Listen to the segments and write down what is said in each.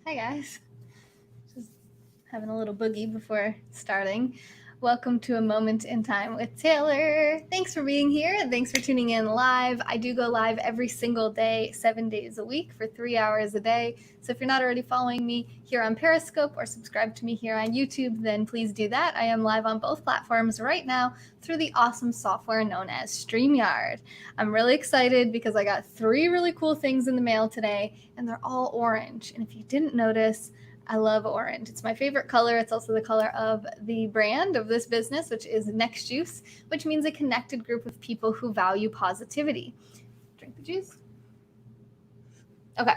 Hi guys. Just having a little boogie before starting. Welcome to A Moment in Time with Taylor. Thanks for being here. Thanks for tuning in live. I do go live every single day, 7 days a week for 3 hours a day. So if you're not already following me here on Periscope or subscribe to me here on YouTube, then please do that. I am live on both platforms right now through the awesome software known as StreamYard. I'm really excited because I got 3 really cool things in the mail today, and they're all orange. And if you didn't notice, I love orange. It's my favorite color. It's also the color of the brand of this business, which is Next Juice, which means a connected group of people who value positivity. Drink the juice. Okay.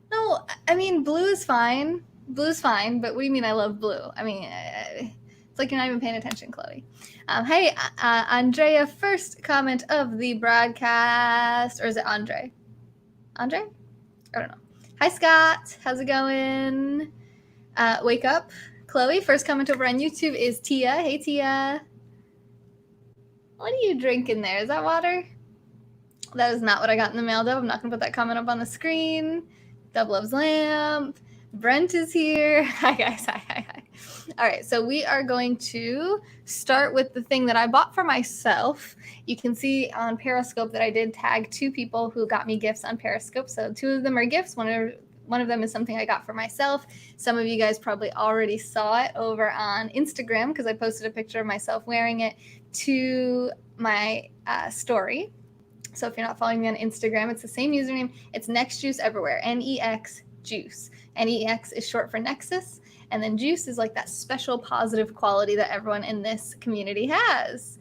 No, I mean, blue is fine. Blue's fine, but what do you mean I love blue? I mean, it's like you're not even paying attention, Chloe. Hey, Andrea, first comment of the broadcast. Or is it Andre? Andre? I don't know. Hi, Scott. How's it going? Wake up. Chloe, first comment over on YouTube is Tia. Hey, Tia. What are you drinking there? Is that water? That is not what I got in the mail, though. I'm not going to put that comment up on the screen. Dub loves lamp. Brent is here. Hi, guys. Hi. All right, so we are going to start with the thing that I bought for myself. You can see on Periscope that I did tag 2 people who got me gifts on Periscope. So 2 of them are gifts. One of them is something I got for myself. Some of you guys probably already saw it over on Instagram because I posted a picture of myself wearing it to my story. So if you're not following me on Instagram, it's the same username. It's Next Juice everywhere. Nex Juice. Nex is short for Nexus. And then juice is like that special positive quality that everyone in this community has.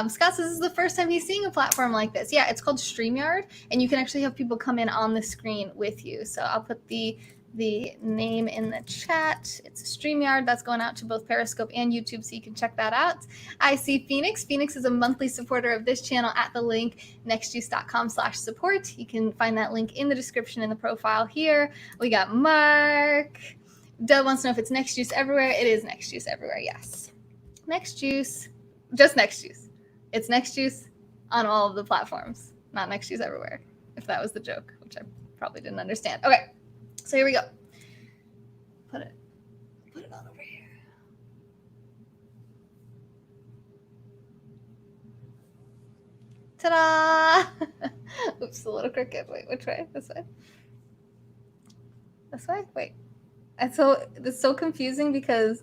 Scott says this is the first time he's seeing a platform like this. Yeah, it's called StreamYard, and you can actually have people come in on the screen with you. So I'll put the name in the chat. It's StreamYard. That's going out to both Periscope and YouTube, so you can check that out. I see Phoenix. Phoenix is a monthly supporter of this channel at the link nextjuice.com/support. You can find that link in the description in the profile here. We got Mark. Doug wants to know if it's Next Juice everywhere. It is Next Juice everywhere, yes. Next Juice, just Next Juice. It's Next Juice on all of the platforms, not Next Juice everywhere, if that was the joke, which I probably didn't understand. Okay, so here we go. Put it on over here. Ta-da! Oops, a little crooked. Wait, which way? This way? This way? Wait. It's so confusing because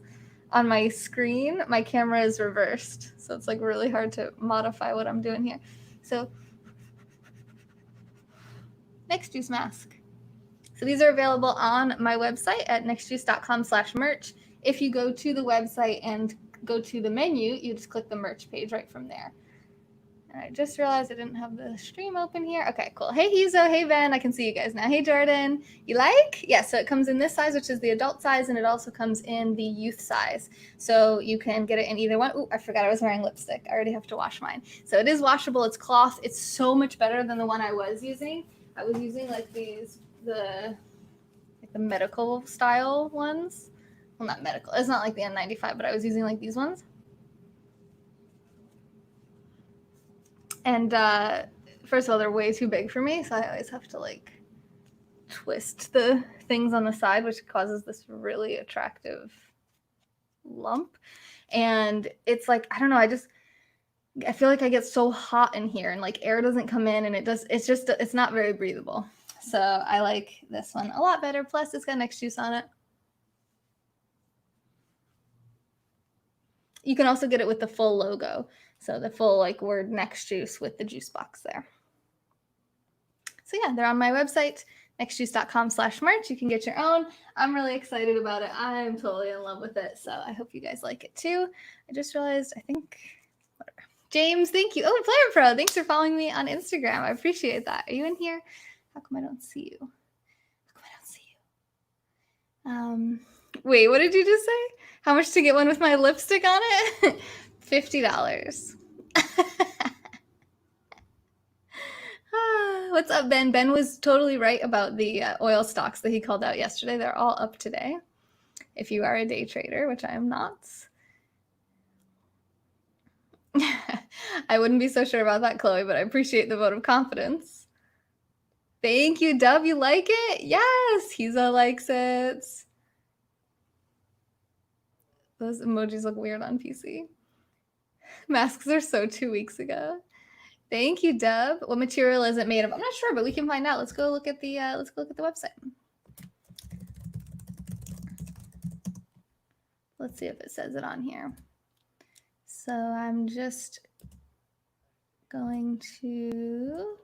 on my screen, my camera is reversed. So it's like really hard to modify what I'm doing here. So Next Juice mask. So these are available on my website at nextjuice.com/merch. If you go to the website and go to the menu, you just click the merch page right from there. And I just realized I didn't have the stream open here. Okay, cool. Hey, Hizo. Hey, Ben. I can see you guys now. Hey, Jordan. You like? Yeah, so it comes in this size, which is the adult size, and it also comes in the youth size. So you can get it in either one. Ooh, I forgot I was wearing lipstick. I already have to wash mine. So it is washable. It's cloth. It's so much better than the one I was using. I was using like the medical style ones. Well, not medical. It's not like the N95, but I was using like these ones. And first of all, they're way too big for me, so I always have to like twist the things on the side, which causes this really attractive lump. And it's like, I don't know, I feel like I get so hot in here and like air doesn't come in, and it's not very breathable. So I like this one a lot better. Plus it's got Next Juice on it. You can also get it with the full logo. So the full like word Next Juice with the juice box there. So yeah, they're on my website, nextjuice.com/merch. You can get your own. I'm really excited about it. I'm totally in love with it. So I hope you guys like it too. I just realized, whatever. James, thank you. Oh, Player Pro, thanks for following me on Instagram. I appreciate that. Are you in here? How come I don't see you? Wait, what did you just say? How much to get one with my lipstick on it? $50. What's up, Ben? Ben was totally right about the oil stocks that he called out yesterday. They're all up today. If you are a day trader, which I am not. I wouldn't be so sure about that, Chloe, but I appreciate the vote of confidence. Thank you, Dub. You like it? Yes, Hiza likes it. Those emojis look weird on PC. Masks are so 2 weeks ago. Thank you, Dub. What material is it made of? I'm not sure, but we can find out. Let's go look at the website. Let's see if it says it on here. So I'm just going to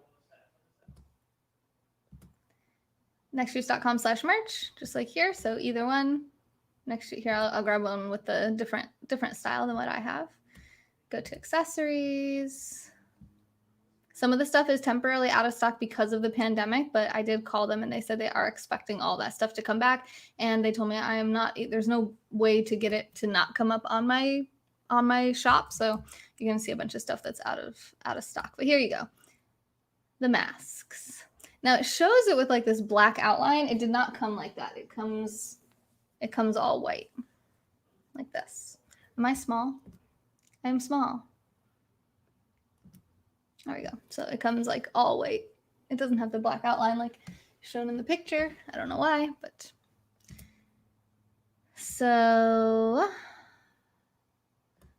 nextjuice.com/merch, just like here. So either one. Next here, I'll grab one with the different style than what I have. Go to accessories. Some of the stuff is temporarily out of stock because of the pandemic, but I did call them and they said they are expecting all that stuff to come back. And they told me I am not, there's no way to get it to not come up on my shop. So you're going to see a bunch of stuff that's out of stock. But here you go. The masks. Now it shows it with like this black outline. It did not come like that. It comes all white like this. Am I small? I am small. There we go. So it comes like all white. It doesn't have the black outline like shown in the picture. I don't know why, but so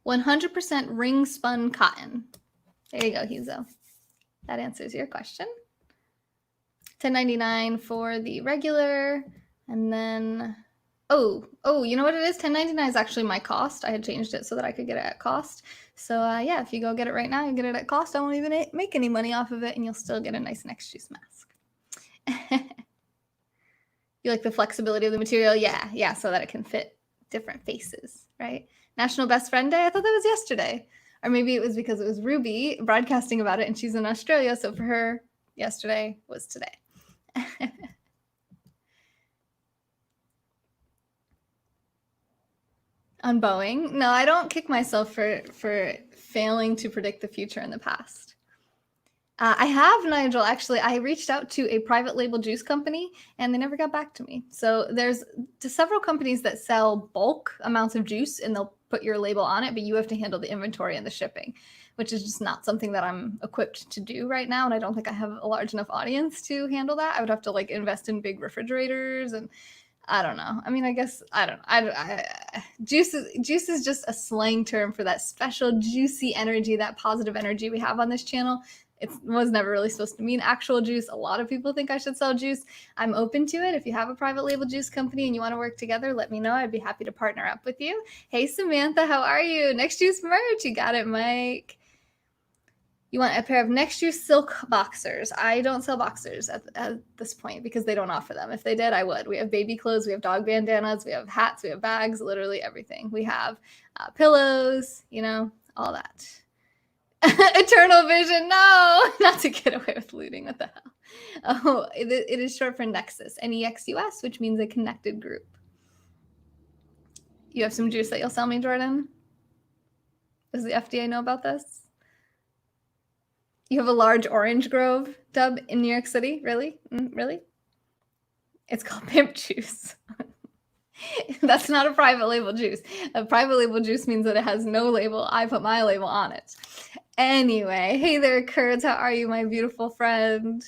100% ring spun cotton. There you go, Huzo. That answers your question. $10.99 for the regular, and then oh, you know what it is? $10.99 is actually my cost. I had changed it so that I could get it at cost. So yeah, if you go get it right now, you get it at cost. I won't even make any money off of it, and you'll still get a nice Next Juice mask. You like the flexibility of the material? Yeah, so that it can fit different faces, right? National Best Friend Day? I thought that was yesterday. Or maybe it was because it was Ruby broadcasting about it, and she's in Australia, so for her, yesterday was today. On Boeing? No, I don't kick myself for failing to predict the future in the past. I have, Nigel. Actually, I reached out to a private label juice company and they never got back to me. So there's several companies that sell bulk amounts of juice and they'll put your label on it, but you have to handle the inventory and the shipping, which is just not something that I'm equipped to do right now. And I don't think I have a large enough audience to handle that. I would have to like invest in big refrigerators and I don't know. I mean, I guess I don't know. Juice is just a slang term for that special juicy energy, that positive energy we have on this channel. It was never really supposed to mean actual juice. A lot of people think I should sell juice. I'm open to it. If you have a private label juice company and you want to work together, let me know. I'd be happy to partner up with you. Hey, Samantha, how are you? Next Juice merch. You got it, Mike. You want a pair of Next Juice silk boxers. I don't sell boxers at this point because they don't offer them. If they did, I would. We have baby clothes. We have dog bandanas. We have hats. We have bags, literally everything. We have pillows, all that. Eternal Vision, no, not to get away with looting. What the hell? Oh, it is short for Nexus, Nexus, which means a connected group. You have some juice that you'll sell me, Jordan? Does the FDA know about this? You have a large orange grove, Dub, in New York City? Really? Really? It's called Pimp Juice. That's not a private label juice. A private label juice means that it has no label. I put my label on it. Anyway, hey there, Kurds. How are you, my beautiful friend?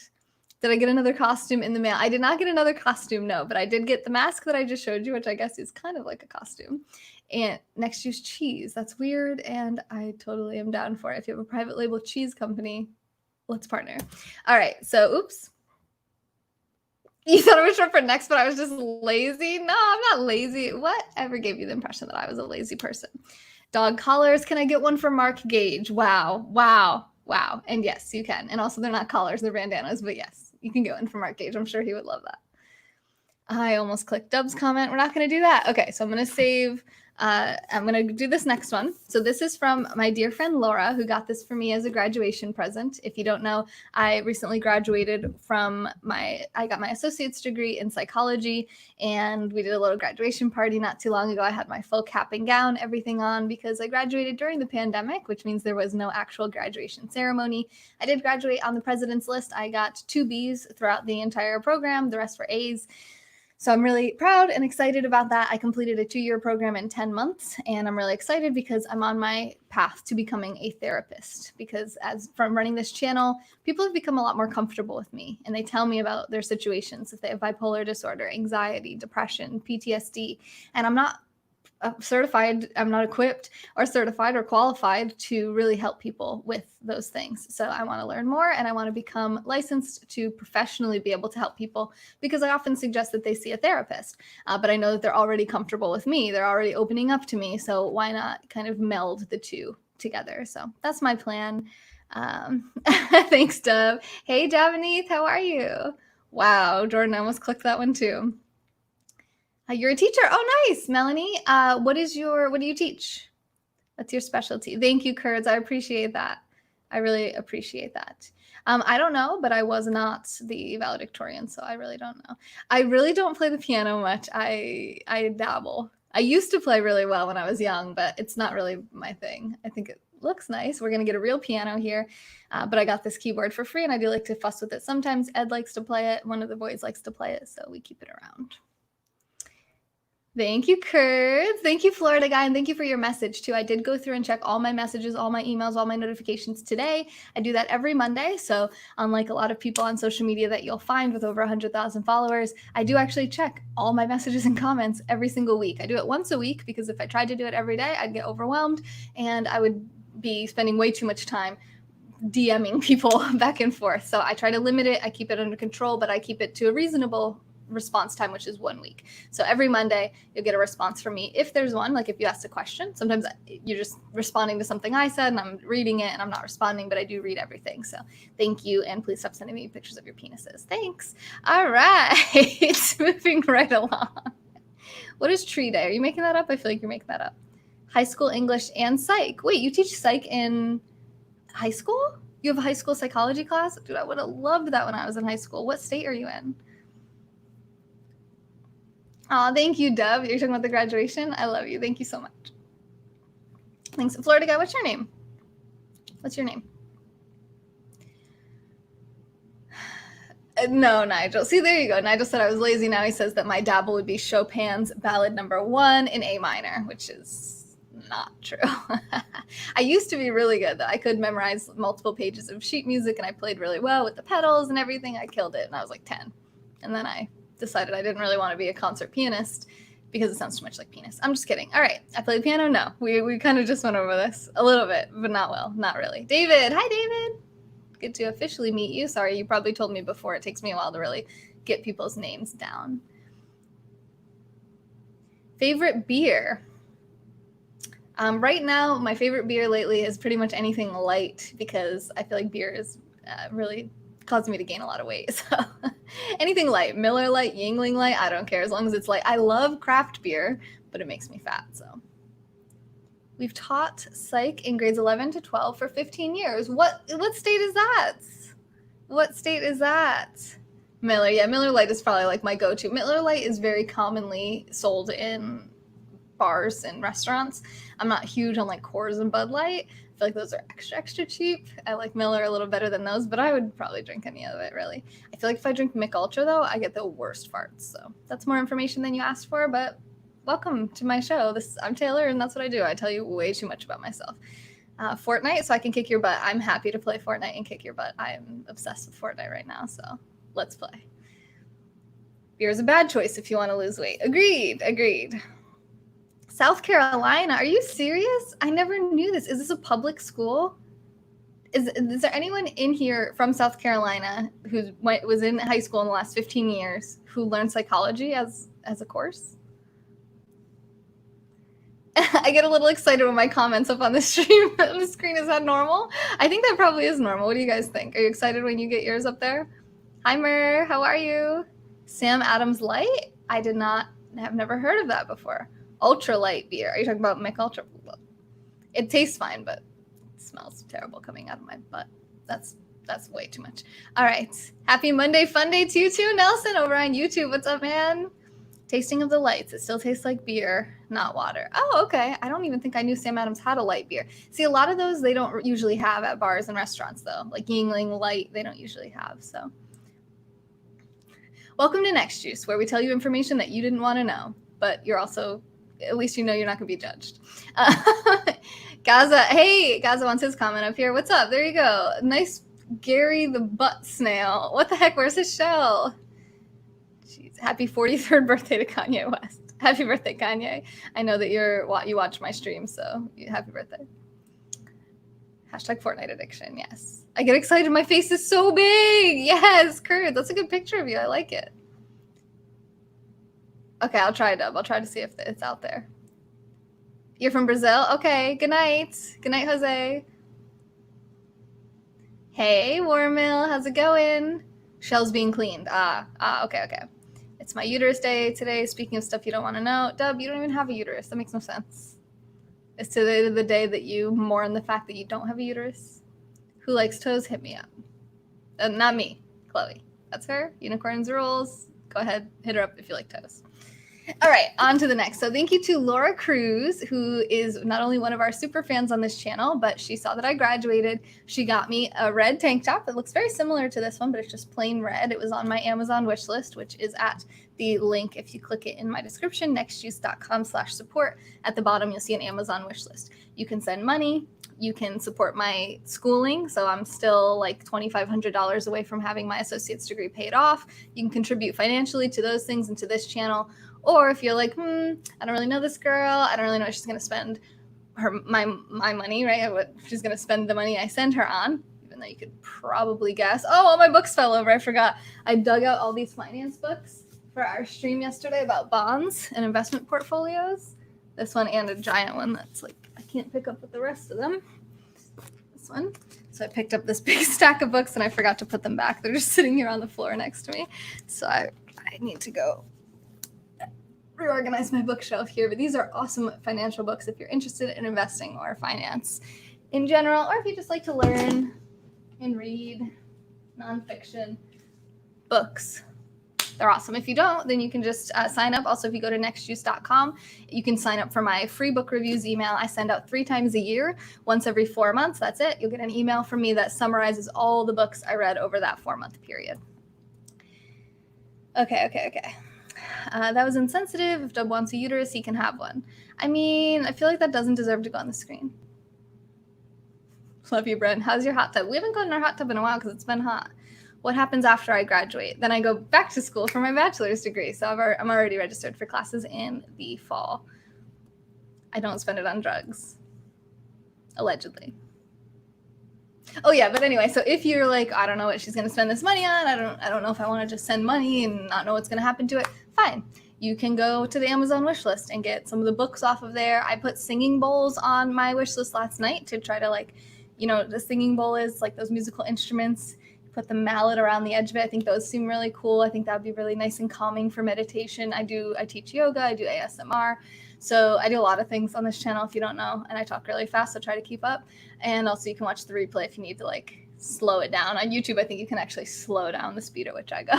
Did I get another costume in the mail? I did not get another costume, no, but I did get the mask that I just showed you, which I guess is kind of like a costume. And Next Juice cheese. That's weird, and I totally am down for it. If you have a private label cheese company, let's partner. All right, so oops. You thought it was short for next, but I was just lazy? No, I'm not lazy. Whatever gave you the impression that I was a lazy person? Dog collars. Can I get one for Mark Gage? Wow. And yes, you can. And also they're not collars, they're bandanas, but yes, you can get one for Mark Gage. I'm sure he would love that. I almost clicked Dub's comment. We're not going to do that. Okay, so I'm going to save. I'm going to do this next one. So this is from my dear friend Laura, who got this for me as a graduation present. If you don't know, I recently graduated from I got my associate's degree in psychology, and we did a little graduation party not too long ago. I had my full cap and gown, everything on, because I graduated during the pandemic, which means there was no actual graduation ceremony. I did graduate on the president's list. I got 2 Bs throughout the entire program. The rest were As. So I'm really proud and excited about that. I completed a 2-year program in 10 months, and I'm really excited because I'm on my path to becoming a therapist. Because as from running this channel, people have become a lot more comfortable with me, and they tell me about their situations, if they have bipolar disorder, anxiety, depression, PTSD, and I'm not certified, I'm not equipped or certified or qualified to really help people with those things. So I want to learn more, and I want to become licensed to professionally be able to help people, because I often suggest that they see a therapist, but I know that they're already comfortable with me. They're already opening up to me. So why not kind of meld the two together? So that's my plan. Thanks, Dove. Hey, Javneeth, how are you? Wow, Jordan almost clicked that one too. You're a teacher. Oh, nice. Melanie, what do you teach? What's your specialty? Thank you, Kurds. I appreciate that. I really appreciate that. I don't know, but I was not the valedictorian, so I really don't know. I really don't play the piano much. I dabble. I used to play really well when I was young, but it's not really my thing. I think it looks nice. We're going to get a real piano here, but I got this keyboard for free, and I do like to fuss with it. Sometimes Ed likes to play it. One of the boys likes to play it, so we keep it around. Thank you, Kurt. Thank you, Florida Guy, and thank you for your message, too. I did go through and check all my messages, all my emails, all my notifications today. I do that every Monday, so unlike a lot of people on social media that you'll find with over 100,000 followers, I do actually check all my messages and comments every single week. I do it once a week because if I tried to do it every day, I'd get overwhelmed, and I would be spending way too much time DMing people back and forth. So I try to limit it. I keep it under control, but I keep it to a reasonable response time, which is 1 week. So every Monday you'll get a response from me if there's one. Like if you asked a question, sometimes you're just responding to something I said and I'm reading it and I'm not responding, but I do read everything. So thank you, and please stop sending me pictures of your penises. Thanks. All right. Moving right along. What is tree day? Are you making that up? I feel like you're making that up. High school English and psych. Wait, you teach psych in high school? You have a high school psychology class? Dude, I would have loved that when I was in high school. What state are you in? Oh, thank you, Dove. You're talking about the graduation? I love you. Thank you so much. Thanks. Florida Guy, what's your name? What's your name? No, Nigel. See, there you go. Nigel said I was lazy. Now he says that my dabble would be Chopin's Ballad No. 1 in A minor, which is not true. I used to be really good, though. I could memorize multiple pages of sheet music, and I played really well with the pedals and everything. I killed it, and I was like 10. And then I decided I didn't really want to be a concert pianist because it sounds too much like penis. I'm just kidding. All right. I play piano? No. We kind of just went over this a little bit, but not well. Not really. David. Hi, David. Good to officially meet you. Sorry, you probably told me before. It takes me a while to really get people's names down. Favorite beer? Right now, my favorite beer lately is pretty much anything light because I feel like beer is really causing me to gain a lot of weight. So anything light, Miller Lite, Yingling Light, I don't care as long as it's light. I love craft beer, but it makes me fat. So we've taught psych in grades 11 to 12 for 15 years. What state is that? What state is that? Miller. Yeah, Miller Lite is probably like my go-to. Miller Lite is very commonly sold in bars and restaurants. I'm not huge on like Coors and Bud Light. I feel like those are extra cheap. I like Miller a little better than those, but I would probably drink any of it, really. I feel like if I drink Mick Ultra, though, I get the worst farts. So that's more information than you asked for, but welcome to my show. I'm Taylor, and that's what I do. I tell you way too much about myself. Fortnite, so I can kick your butt. I'm happy to play Fortnite and kick your butt. I am obsessed with Fortnite right now, so let's play. Beer is a bad choice if you want to lose weight. Agreed. South Carolina, are you serious? I never knew this. Is this a public school? Is there anyone in here from South Carolina who was in high school in the last 15 years who learned psychology as a course? I get a little excited when my comments up on the stream. The screen is that normal? I think that probably is normal. What do you guys think? Are you excited when you get yours up there? Hi, Mer. How are you? Sam Adams Light? I have never heard of that before. Ultra light beer. Are you talking about Mick Ultra? It tastes fine, but it smells terrible coming out of my butt. That's way too much. All right. Happy Monday Fun Day to you too, Nelson, over on YouTube. What's up, man? Tasting of the lights. It still tastes like beer, not water. Oh, okay. I don't even think I knew Sam Adams had a light beer. See, a lot of those they don't usually have at bars and restaurants, though. Like Yingling Light, they don't usually have, so. Welcome to Next Juice, where we tell you information that you didn't want to know, but you're also, at least you know you're not going to be judged. Gaza, hey, Gaza wants his comment up here. What's up? There you go. Nice Gary the butt snail. What the heck? Where's his shell? Jeez. Happy 43rd birthday to Kanye West. Happy birthday, Kanye. I know that you watch my stream, so happy birthday. Hashtag Fortnite addiction, yes. I get excited. My face is so big. Yes, Kurt, that's a good picture of you. I like it. Okay, I'll try, Dub. I'll try to see if it's out there. You're from Brazil? Okay, good night. Good night, Jose. Hey, Warmill, how's it going? Shell's being cleaned. Okay. It's my uterus day today. Speaking of stuff you don't want to know. Dub, you don't even have a uterus. That makes no sense. It's today the day that you mourn the fact that you don't have a uterus. Who likes toes? Hit me up. Not me, Chloe. That's her. Unicorns rules. Go ahead, hit her up if you like toes. All right, on to the next. So thank you to Laura Cruz, who is not only one of our super fans on this channel, but she saw that I graduated. She got me a red tank top that looks very similar to this one, but it's just plain red. It was on my Amazon wish list, which is at the link. If you click it in my description, nextjuice.com/support. At the bottom, you'll see an Amazon wish list. You can send money. You can support my schooling. So I'm still like $2,500 away from having my associate's degree paid off. You can contribute financially to those things and to this channel. Or if you're like, I don't really know this girl. I don't really know if she's going to spend my money, right? She's going to spend the money I send her on, even though you could probably guess. Oh, all my books fell over. I forgot. I dug out all these finance books for our stream yesterday about bonds and investment portfolios. This one and a giant one that's like, I can't pick up with the rest of them. This one. So I picked up this big stack of books and I forgot to put them back. They're just sitting here on the floor next to me. So I need to go reorganize my bookshelf here, but these are awesome financial books if you're interested in investing or finance in general, or if you just like to learn and read nonfiction books. They're awesome. If you don't, then you can just sign up. Also, if you go to nextjuice.com, you can sign up for my free book reviews email. I send out 3 times a year, once every 4 months. That's it. You'll get an email from me that summarizes all the books I read over that 4-month period. Okay. That was insensitive. If Dub wants a uterus, he can have one. I mean, I feel like that doesn't deserve to go on the screen. Love you, Brent. How's your hot tub? We haven't gone in our hot tub in a while because it's been hot. What happens after I graduate? Then I go back to school for my bachelor's degree. So I'm already registered for classes in the fall. I don't spend it on drugs. Allegedly. Oh yeah, but anyway, so if you're like, I don't know what she's going to spend this money on, I don't know if I want to just send money and not know what's going to happen to it, fine. You can go to the Amazon wish list and get some of the books off of there. I put singing bowls on my wish list last night to try to the singing bowl is like those musical instruments. You put the mallet around the edge of it. I think those seem really cool. I think that would be really nice and calming for meditation. I teach yoga, I do ASMR. So I do a lot of things on this channel if you don't know, and I talk really fast, so try to keep up. And also you can watch the replay if you need to slow it down. On YouTube, I think you can actually slow down the speed at which I go.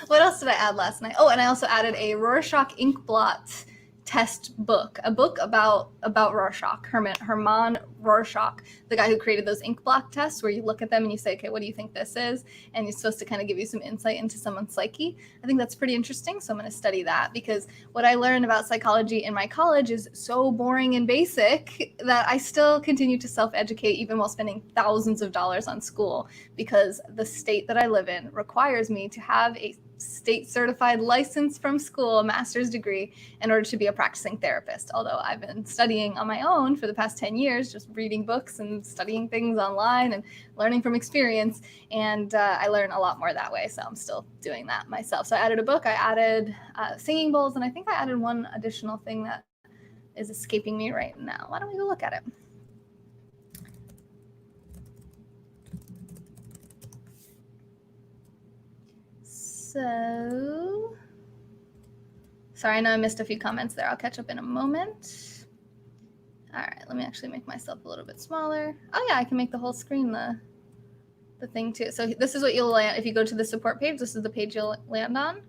What else did I add last night? Oh, and I also added a Rorschach ink blot test book, a book about Rorschach, Hermann Rorschach, the guy who created those ink blot tests where you look at them and you say, okay, what do you think this is? And he's supposed to kind of give you some insight into someone's psyche. I think that's pretty interesting. So I'm going to study that because what I learned about psychology in my college is so boring and basic that I still continue to self-educate even while spending thousands of dollars on school because the state that I live in requires me to have a state certified license from school, a master's degree, in order to be a practicing therapist. Although I've been studying on my own for the past 10 years, just reading books and studying things online and learning from experience. And I learn a lot more that way. So I'm still doing that myself. So I added a book, I added singing bowls, and I think I added one additional thing that is escaping me right now. Why don't we go look at it? So, sorry, I know I missed a few comments there. I'll catch up in a moment. All right, let me actually make myself a little bit smaller. Oh yeah, I can make the whole screen the thing too. So this is what you'll land, if you go to the support page, this is the page you'll land on.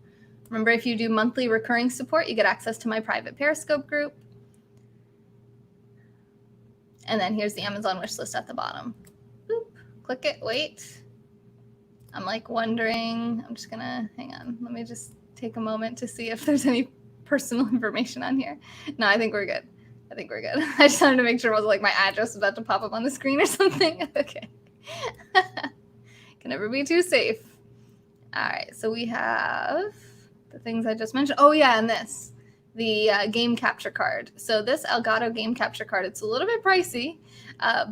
Remember, if you do monthly recurring support, you get access to my private Periscope group. And then here's the Amazon wish list at the bottom. Boop, click it, wait. I'm like wondering, I'm just gonna, hang on, let me just take a moment to see if there's any personal information on here. No, I think we're good. I think we're good. I just wanted to make sure it wasn't like my address was about to pop up on the screen or something. Okay. Can never be too safe. All right, so we have the things I just mentioned. Oh yeah, and this, the game capture card. So this Elgato game capture card, it's a little bit pricey,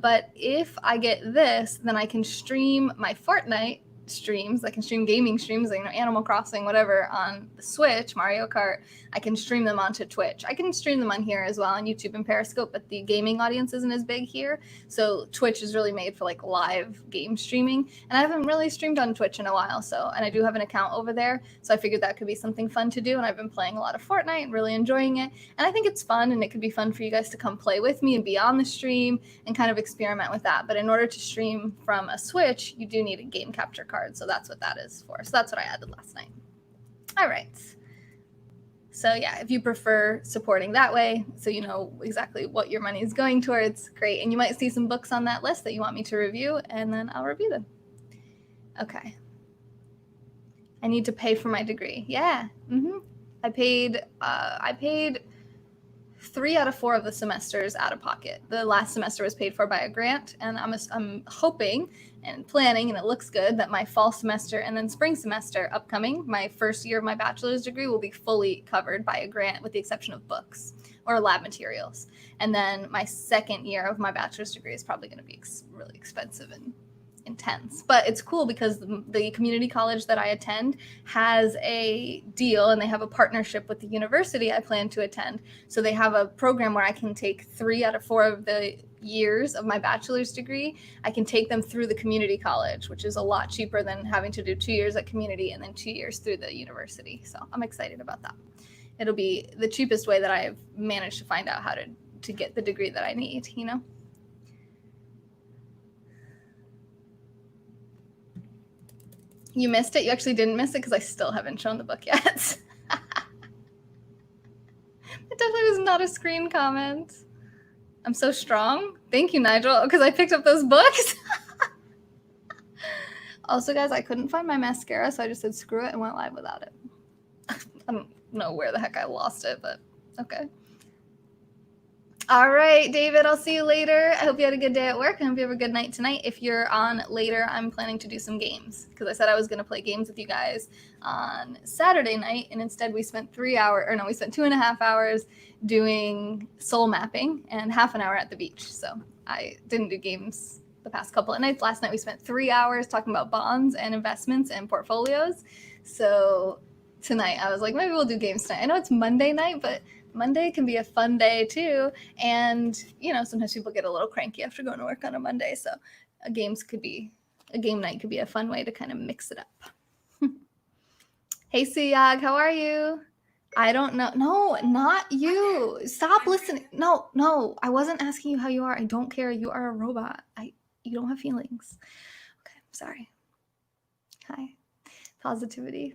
but if I get this, then I can stream my Fortnite streams. I can stream gaming streams, like, Animal Crossing, whatever, on the Switch, Mario Kart. I can stream them onto Twitch. I can stream them on here as well on YouTube and Periscope, but the gaming audience isn't as big here. So Twitch is really made for like live game streaming. And I haven't really streamed on Twitch in a while. And I do have an account over there. So I figured that could be something fun to do. And I've been playing a lot of Fortnite and really enjoying it. And I think it's fun, and it could be fun for you guys to come play with me and be on the stream and kind of experiment with that. But in order to stream from a Switch, you do need a game capture card. So that's what that is for. So that's what I added last night. All right. So yeah, if you prefer supporting that way, so you know exactly what your money is going towards, great. And you might see some books on that list that you want me to review, and then I'll review them. Okay. I need to pay for my degree. Yeah. I paid 3 out of 4 of the semesters out of pocket. The last semester was paid for by a grant, and I'm hoping and planning, and it looks good, that my fall semester and then spring semester upcoming, my first year of my bachelor's degree, will be fully covered by a grant, with the exception of books or lab materials. And then my second year of my bachelor's degree is probably going to be really expensive and intense. But it's cool because the community college that I attend has a deal, and they have a partnership with the university I plan to attend. So they have a program where I can take 3 out of 4 of the years of my bachelor's degree. I can take them through the community college, which is a lot cheaper than having to do 2 years at community and then 2 years through the university. So I'm excited about that. It'll be the cheapest way that I've managed to find out how to get the degree that I need, you know? You missed it? You actually didn't miss it because I still haven't shown the book yet. It definitely was not a screen comment. I'm so strong. Thank you, Nigel, because I picked up those books. Also, guys, I couldn't find my mascara, so I just said screw it and went live without it. I don't know where the heck I lost it, but okay. All right, David, I'll see you later. I hope you had a good day at work. I hope you have a good night tonight. If you're on later, I'm planning to do some games, because I said I was going to play games with you guys on Saturday night, and instead we spent 2.5 hours doing soul mapping and half an hour at the beach. So I didn't do games the past couple of nights. Last night we spent 3 hours talking about bonds and investments and portfolios. So tonight I was like, maybe we'll do games tonight. I know it's Monday night, but Monday can be a fun day too. And, you know, sometimes people get a little cranky after going to work on a Monday. So a game night could be a fun way to kind of mix it up. Hey, Suyag, how are you? I don't know. No, not you. Stop listening. No, I wasn't asking you how you are. I don't care. You are a robot. You don't have feelings. Okay, sorry. Hi. Positivity.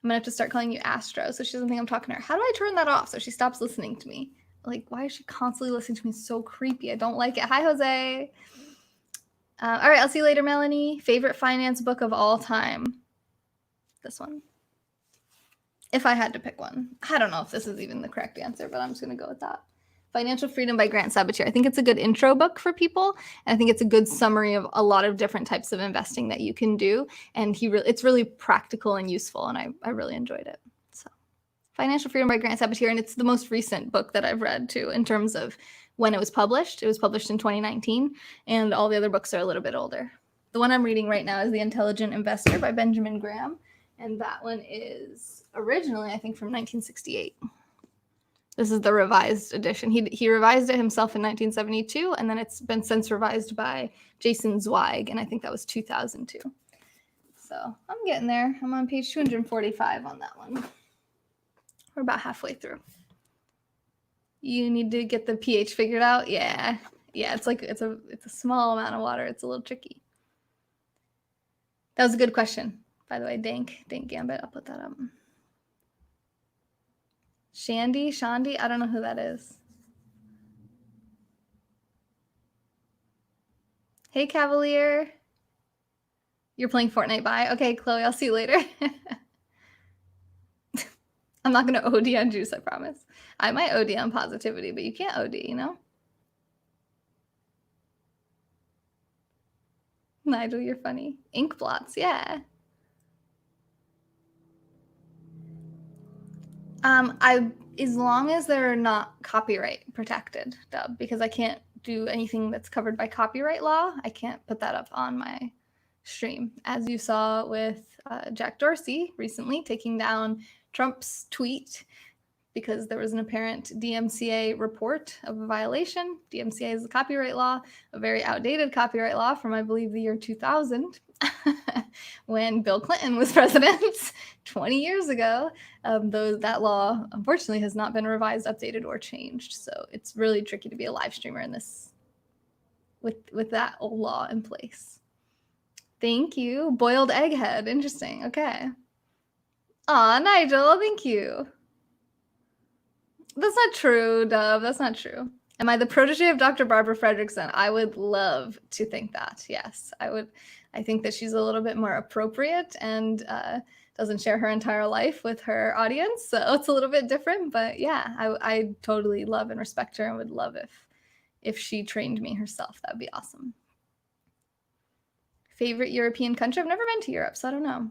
I'm gonna have to start calling you Astro so she doesn't think I'm talking to her. How do I turn that off so she stops listening to me? Like, why is she constantly listening to me? It's so creepy. I don't like it. Hi, Jose. All right, I'll see you later, Melanie. Favorite finance book of all time? This one. If I had to pick one. I don't know if this is even the correct answer, but I'm just gonna go with that. Financial Freedom by Grant Sabatier. I think it's a good intro book for people. And I think it's a good summary of a lot of different types of investing that you can do. And it's really practical and useful. And I really enjoyed it. So Financial Freedom by Grant Sabatier. And it's the most recent book that I've read too, in terms of when it was published. It was published in 2019. And all the other books are a little bit older. The one I'm reading right now is The Intelligent Investor by Benjamin Graham. And that one is originally, I think, from 1968. This is the revised edition. He revised it himself in 1972, and then it's been since revised by Jason Zweig, and I think that was 2002. So I'm getting there. I'm on page 245 on that one. We're about halfway through. You need to get the pH figured out. Yeah. It's like it's a small amount of water. It's a little tricky. That was a good question, by the way. Dank Gambit. I'll put that up. Shandi, I don't know who that is. Hey, Cavalier. You're playing Fortnite, bye. Okay, Chloe, I'll see you later. I'm not going to OD on juice, I promise. I might OD on positivity, but you can't OD, you know? Nigel, you're funny. Ink blots, yeah. As long as they're not copyright protected, Dub, because I can't do anything that's covered by copyright law. I can't put that up on my stream, as you saw with Jack Dorsey recently taking down Trump's tweet because there was an apparent DMCA report of a violation. DMCA is a copyright law, a very outdated copyright law from, I believe, the year 2000, when Bill Clinton was president 20 years ago. Though that law, unfortunately, has not been revised, updated, or changed. So it's really tricky to be a live streamer in this with that old law in place. Thank you. Boiled egghead. Interesting. Okay. Aw, Nigel, thank you. That's not true, Dove. That's not true. Am I the protege of Dr. Barbara Fredrickson? I would love to think that. Yes, I would. I think that she's a little bit more appropriate and doesn't share her entire life with her audience. So it's a little bit different. But yeah, I totally love and respect her and would love if she trained me herself. That would be awesome. Favorite European country? I've never been to Europe, so I don't know.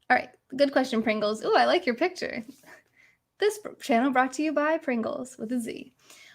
All right, good question, Pringles. Ooh, I like your picture. This channel brought to you by Pringles with a Z.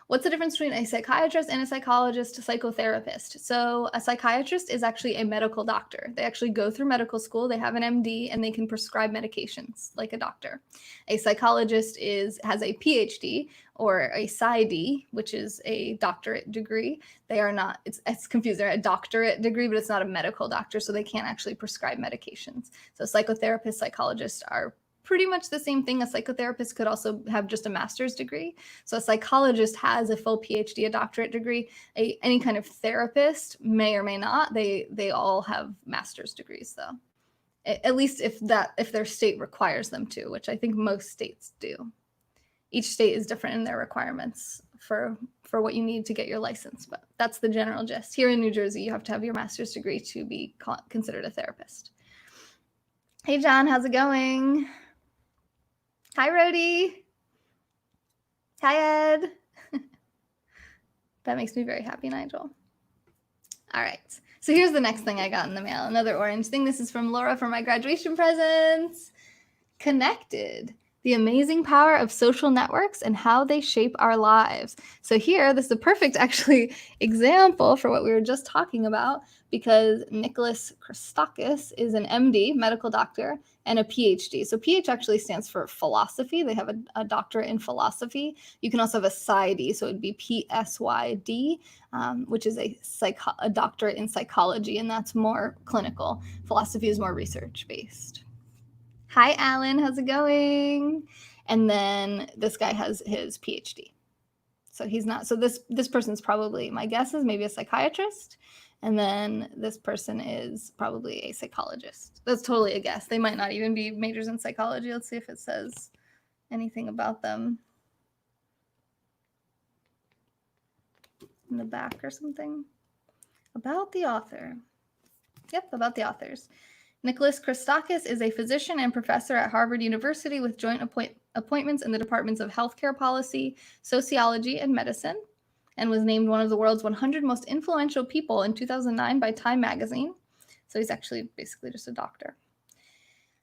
What's the difference between a psychiatrist and a psychologist, psychotherapist? So a psychiatrist is actually a medical doctor. They actually go through medical school. They have an MD and they can prescribe medications like a doctor. A psychologist has a PhD or a PsyD, which is a doctorate degree. They are not, it's confusing. They're a doctorate degree, but it's not a medical doctor, so they can't actually prescribe medications. So psychotherapists, psychologists are pretty much the same thing. A psychotherapist could also have just a master's degree. So a psychologist has a full PhD, a doctorate degree. Any kind of therapist may or may not. They all have master's degrees, though. At least if their state requires them to, which I think most states do. Each state is different in their requirements for what you need to get your license, but that's the general gist. Here in New Jersey, you have to have your master's degree to be considered a therapist. Hey, John, how's it going? Hi, Rhodey. Hi, Ed. That makes me very happy, Nigel. All right. So here's the next thing I got in the mail. Another orange thing. This is from Laura for my graduation presents. Connected. The amazing power of social networks and how they shape our lives. So here, this is a perfect, actually, example for what we were just talking about, because Nicholas Christakis is an MD, medical doctor, and a PhD. So PH actually stands for philosophy. They have a doctorate in philosophy. You can also have a PsyD, so it would be PSYD, which is a doctorate in psychology, and that's more clinical. Philosophy is more research-based. Hi, Alan. How's it going? And then this guy has his PhD. So he's not. So this person's probably, my guess is maybe a psychiatrist. And then this person is probably a psychologist. That's totally a guess. They might not even be majors in psychology. Let's see if it says anything about them in the back or something. About the author. Yep, about the authors. Nicholas Christakis is a physician and professor at Harvard University with joint appointments in the departments of healthcare policy, sociology, and medicine, and was named one of the world's 100 most influential people in 2009 by Time magazine. So he's actually basically just a doctor.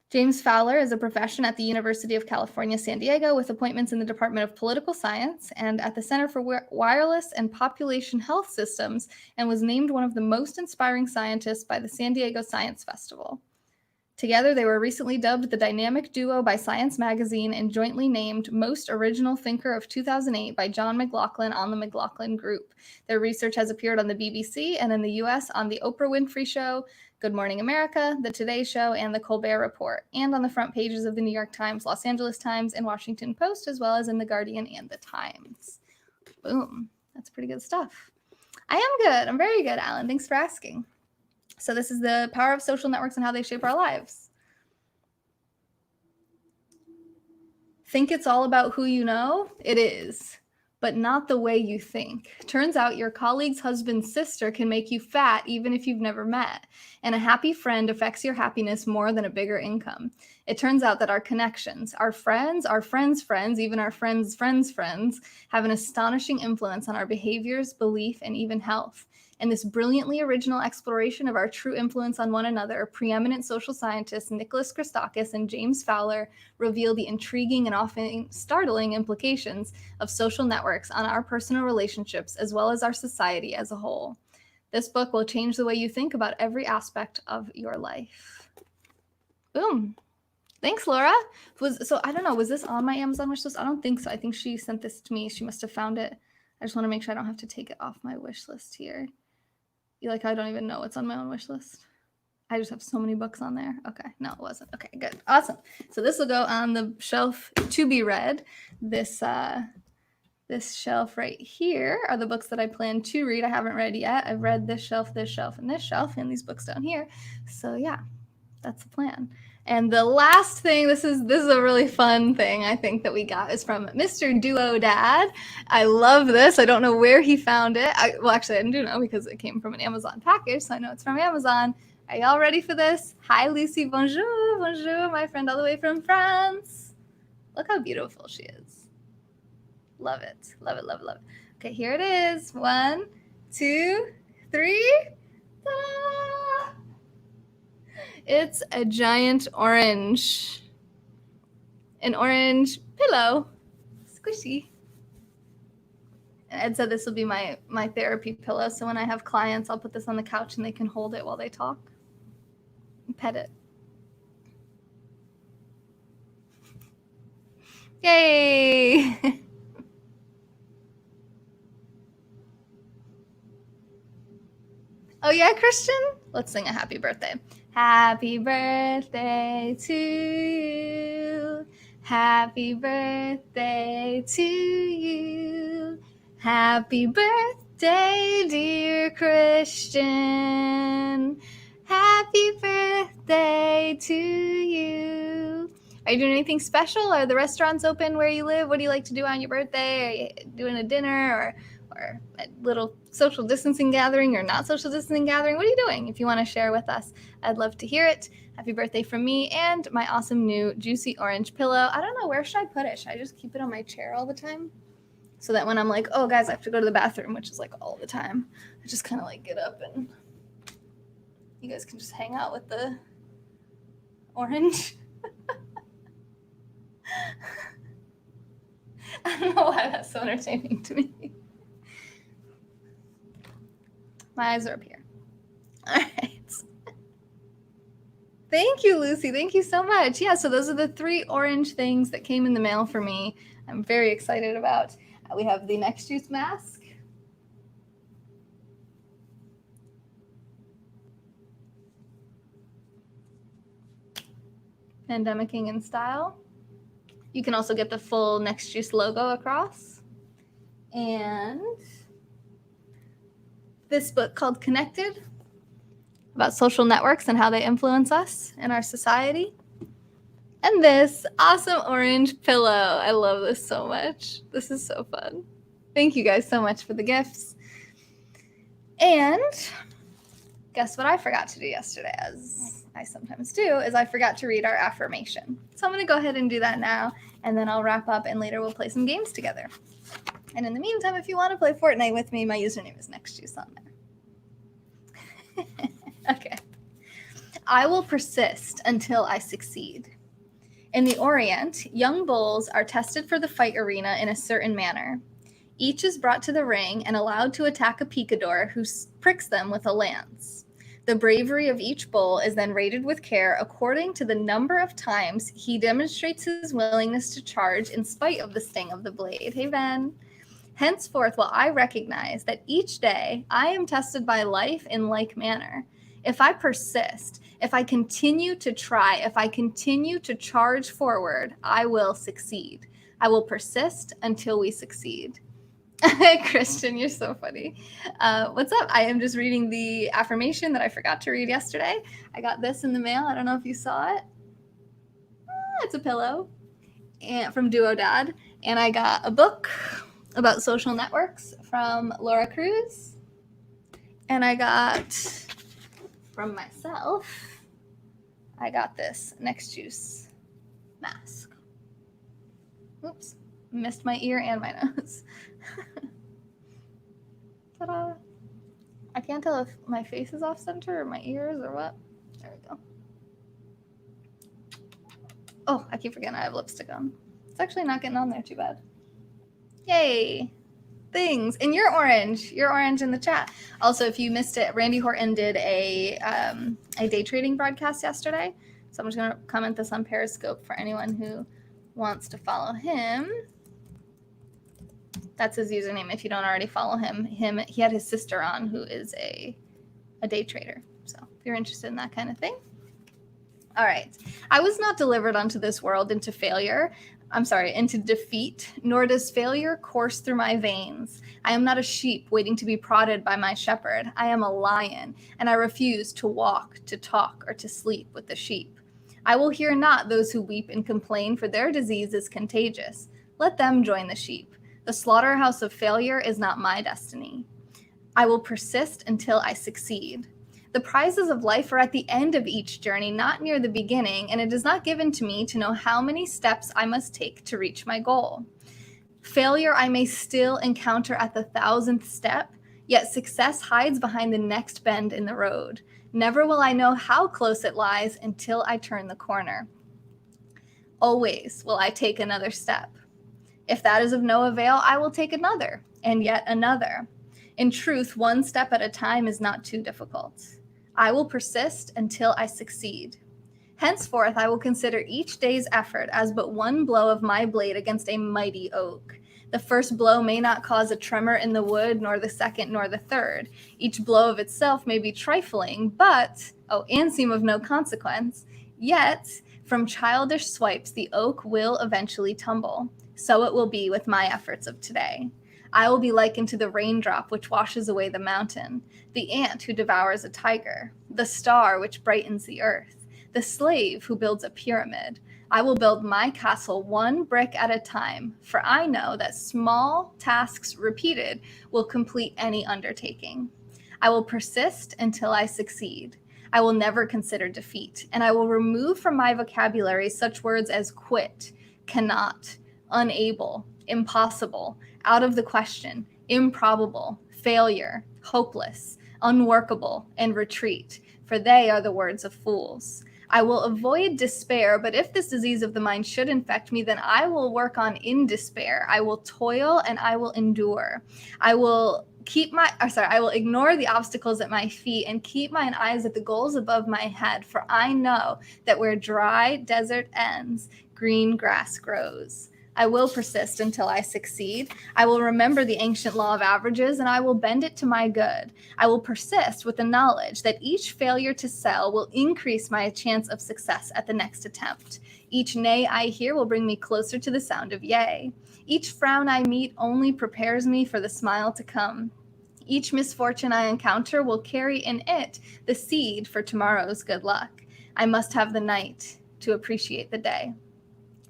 James Fowler is a profession at the University of California, San Diego, with appointments in the Department of Political Science and at the Center for Wireless and Population Health Systems, and was named one of the most inspiring scientists by the San Diego Science Festival. Together, they were recently dubbed the Dynamic Duo by Science Magazine and jointly named Most Original Thinker of 2008 by John McLaughlin on the McLaughlin Group. Their research has appeared on the BBC and in the US on The Oprah Winfrey Show, Good Morning America, The Today Show, and The Colbert Report, and on the front pages of the New York Times, Los Angeles Times, and Washington Post, as well as in The Guardian and The Times. Boom. That's pretty good stuff. I am good. I'm very good, Alan. Thanks for asking. So this is the power of social networks and how they shape our lives. Think it's all about who you know? It is. but not the way you think. Turns out your colleague's husband's sister can make you fat even if you've never met. And a happy friend affects your happiness more than a bigger income. It turns out that our connections, our friends' friends, even our friends' friends, have an astonishing influence on our behaviors, belief, and even health. In this brilliantly original exploration of our true influence on one another, preeminent social scientists Nicholas Christakis and James Fowler reveal the intriguing and often startling implications of social networks on our personal relationships as well as our society as a whole. This book will change the way you think about every aspect of your life. Boom. Thanks, Laura. I don't know, was this on my Amazon wish list? I don't think so. I think she sent this to me. She must have found it. I just want to make sure I don't have to take it off my wish list here. I don't even know what's on my own wish list. I just have so many books on there. Okay, no, it wasn't. Okay, good, awesome. So this will go on the shelf to be read. This shelf right here are the books that I plan to read. I haven't read yet. I've read this shelf, and this shelf, and these books down here. So yeah, that's the plan. And the last thing, this is a really fun thing I think that we got, is from Mr. Duo Dad. I love this. I don't know where he found it. Actually, I do know because it came from an Amazon package, so I know it's from Amazon. Are y'all ready for this? Hi, Lucy. Bonjour. Bonjour, my friend all the way from France. Look how beautiful she is. Love it. Love it, love it, love it. Okay, here it is. 1, 2, 3. Ta-da! It's a giant orange. An orange pillow. Squishy. And Ed said this will be my therapy pillow, so when I have clients, I'll put this on the couch and they can hold it while they talk. And pet it. Yay! Oh yeah, Christian? Let's sing a happy birthday. Happy birthday to you. Happy birthday to you. Happy birthday, dear Christian. Happy birthday to you. Are you doing anything special? Are the restaurants open where you live? What do you like to do on your birthday? Are you doing a dinner or a little social distancing gathering or not social distancing gathering? What are you doing? If you want to share with us, I'd love to hear it. Happy birthday from me and my awesome new juicy orange pillow. I don't know, where should I put it? Should I just keep it on my chair all the time? So that when I'm like, oh guys, I have to go to the bathroom, which is like all the time, I just kind of like get up and you guys can just hang out with the orange. I don't know why that's so entertaining to me. My eyes are up here. All right. Thank you, Lucy. Thank you so much. Yeah, so those are the 3 orange things that came in the mail for me. I'm very excited about. We have the Next Juice mask. Pandemicking in Style. You can also get the full Next Juice logo across. And this book called Connected, about social networks and how they influence us and our society. And this awesome orange pillow. I love this so much. This is so fun. Thank you guys so much for the gifts. And guess what I forgot to do yesterday, as I sometimes do, is I forgot to read our affirmation. So I'm going to go ahead and do that now, and then I'll wrap up, and later we'll play some games together. And in the meantime, if you want to play Fortnite with me, my username is NextJuice on there. Okay. I will persist until I succeed. In the Orient, young bulls are tested for the fight arena in a certain manner. Each is brought to the ring and allowed to attack a picador who pricks them with a lance. The bravery of each bull is then rated with care according to the number of times he demonstrates his willingness to charge in spite of the sting of the blade. Hey, Ben. Henceforth, will I recognize that each day I am tested by life in like manner. If I persist, if I continue to try, if I continue to charge forward, I will succeed. I will persist until we succeed. Christian, you're so funny. What's up? I am just reading the affirmation that I forgot to read yesterday. I got this in the mail. I don't know if you saw it. It's a pillow and from Duo Dad. And I got a book about social networks from Laura Cruz. And I got, from myself, I got this Next Juice mask. Oops, missed my ear and my nose. Ta-da. I can't tell if my face is off center or my ears or what. There we go. Oh, I keep forgetting I have lipstick on. It's actually not getting on there too bad. Yay. Things. And you're orange. You're orange in the chat. Also, if you missed it, Randy Horton did a day trading broadcast yesterday. So I'm just going to comment this on Periscope for anyone who wants to follow him. That's his username if you don't already follow him. He had his sister on who is a day trader. So if you're interested in that kind of thing. All right. I was not delivered unto this world into defeat, nor does failure course through my veins. I am not a sheep waiting to be prodded by my shepherd. I am a lion, and I refuse to walk, to talk, or to sleep with the sheep. I will hear not those who weep and complain, for their disease is contagious. Let them join the sheep. The slaughterhouse of failure is not my destiny. I will persist until I succeed. The prizes of life are at the end of each journey, not near the beginning, and it is not given to me to know how many steps I must take to reach my goal. Failure I may still encounter at the 1,000th step, yet success hides behind the next bend in the road. Never will I know how close it lies until I turn the corner. Always will I take another step. If that is of no avail, I will take another, and yet another. In truth, one step at a time is not too difficult. I will persist until I succeed. Henceforth, I will consider each day's effort as but one blow of my blade against a mighty oak. The first blow may not cause a tremor in the wood, nor the second, nor the third. Each blow of itself may be trifling, and seem of no consequence. Yet, from childish swipes, the oak will eventually tumble. So it will be with my efforts of today. I will be likened to the raindrop which washes away the mountain, the ant who devours a tiger, the star which brightens the earth, the slave who builds a pyramid. I will build my castle one brick at a time, for I know that small tasks repeated will complete any undertaking. I will persist until I succeed. I will never consider defeat, and I will remove from my vocabulary such words as quit, cannot, unable, impossible, out of the question, improbable, failure, hopeless, unworkable, and retreat, for they are the words of fools. I will avoid despair, but if this disease of the mind should infect me, then I will work on in despair. I will toil and I will endure. I will ignore the obstacles at my feet and keep mine eyes at the goals above my head, for I know that where dry desert ends, green grass grows. I will persist until I succeed. I will remember the ancient law of averages, and I will bend it to my good. I will persist with the knowledge that each failure to sell will increase my chance of success at the next attempt. Each nay I hear will bring me closer to the sound of yea. Each frown I meet only prepares me for the smile to come. Each misfortune I encounter will carry in it the seed for tomorrow's good luck. I must have the night to appreciate the day.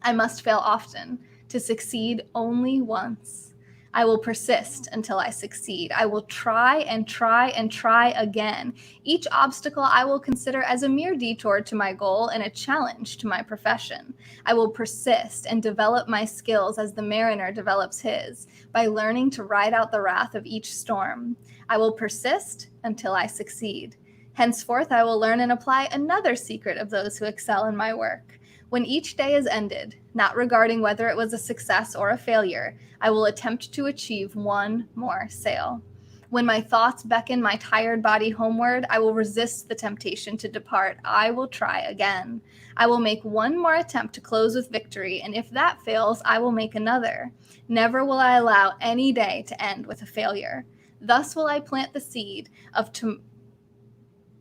I must fail often to succeed only once. I will persist until I succeed. I will try and try and try again. Each obstacle I will consider as a mere detour to my goal and a challenge to my profession. I will persist and develop my skills as the mariner develops his, by learning to ride out the wrath of each storm. I will persist until I succeed. Henceforth, I will learn and apply another secret of those who excel in my work. When each day is ended, not regarding whether it was a success or a failure, I will attempt to achieve one more sale. When my thoughts beckon my tired body homeward, I will resist the temptation to depart. I will try again. I will make one more attempt to close with victory, and if that fails, I will make another. Never will I allow any day to end with a failure. Thus will I plant the seed of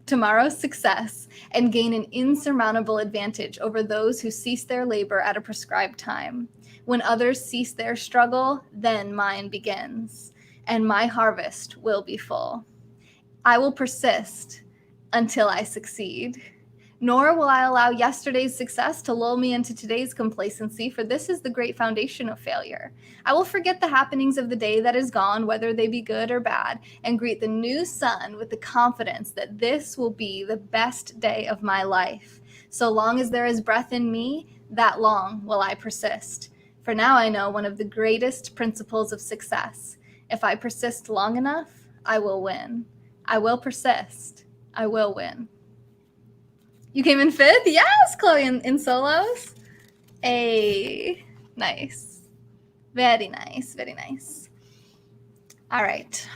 tomorrow's success and gain an insurmountable advantage over those who cease their labor at a prescribed time. When others cease their struggle, then mine begins, and my harvest will be full. I will persist until I succeed. Nor will I allow yesterday's success to lull me into today's complacency, for this is the great foundation of failure. I will forget the happenings of the day that is gone, whether they be good or bad, and greet the new sun with the confidence that this will be the best day of my life. So long as there is breath in me, that long will I persist. For now I know one of the greatest principles of success. If I persist long enough, I will win. I will persist. I will win. You came in 5th? Yes, Chloe, in solos. Nice. Very nice, very nice. All right.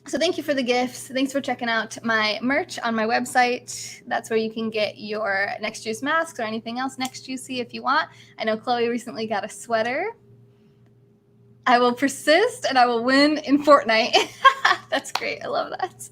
So thank you for the gifts. Thanks for checking out my merch on my website. That's where you can get your Next Juice masks or anything else Next Juicy if you want. I know Chloe recently got a sweater. I will persist and I will win in Fortnite. That's great. I love that.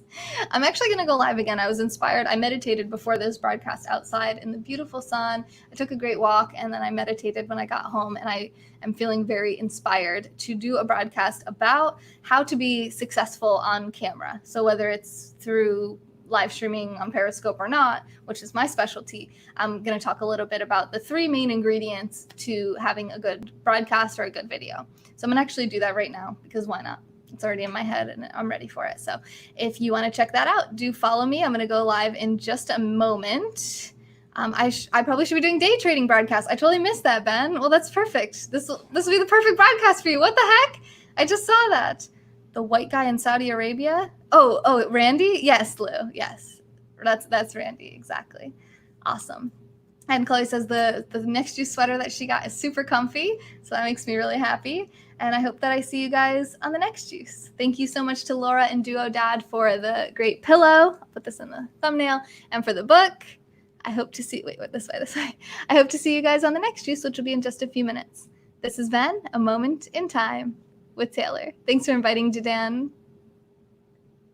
I'm actually going to go live again. I was inspired. I meditated before this broadcast outside in the beautiful sun. I took a great walk and then I meditated when I got home, and I am feeling very inspired to do a broadcast about how to be successful on camera. So whether it's through live streaming on Periscope or not, which is my specialty, I'm going to talk a little bit about the 3 main ingredients to having a good broadcast or a good video. So I'm going to actually do that right now, because why not? It's already in my head and I'm ready for it. So if you want to check that out, do follow me. I'm going to go live in just a moment. I probably should be doing day trading broadcasts. I totally missed that, Ben. Well, that's perfect. This will be the perfect broadcast for you. What the heck? I just saw that. The white guy in Saudi Arabia. Oh, Randy? Yes, Lou. Yes. That's Randy. Exactly. Awesome. And Chloe says the Next Juice sweater that she got is super comfy. So that makes me really happy. And I hope that I see you guys on the Next Juice. Thank you so much to Laura and Duo Dad for the great pillow. I'll put this in the thumbnail. And for the book. I hope to see, this way. I hope to see you guys on the Next Juice, which will be in just a few minutes. This has been A Moment in Time with Taylor. Thanks for inviting Jadan.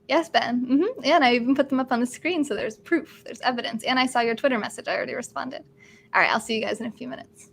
Yes, Ben. Yeah, and I even put them up on the screen, so there's proof, there's evidence. And I saw your Twitter message. I already responded. All right, I'll see you guys in a few minutes.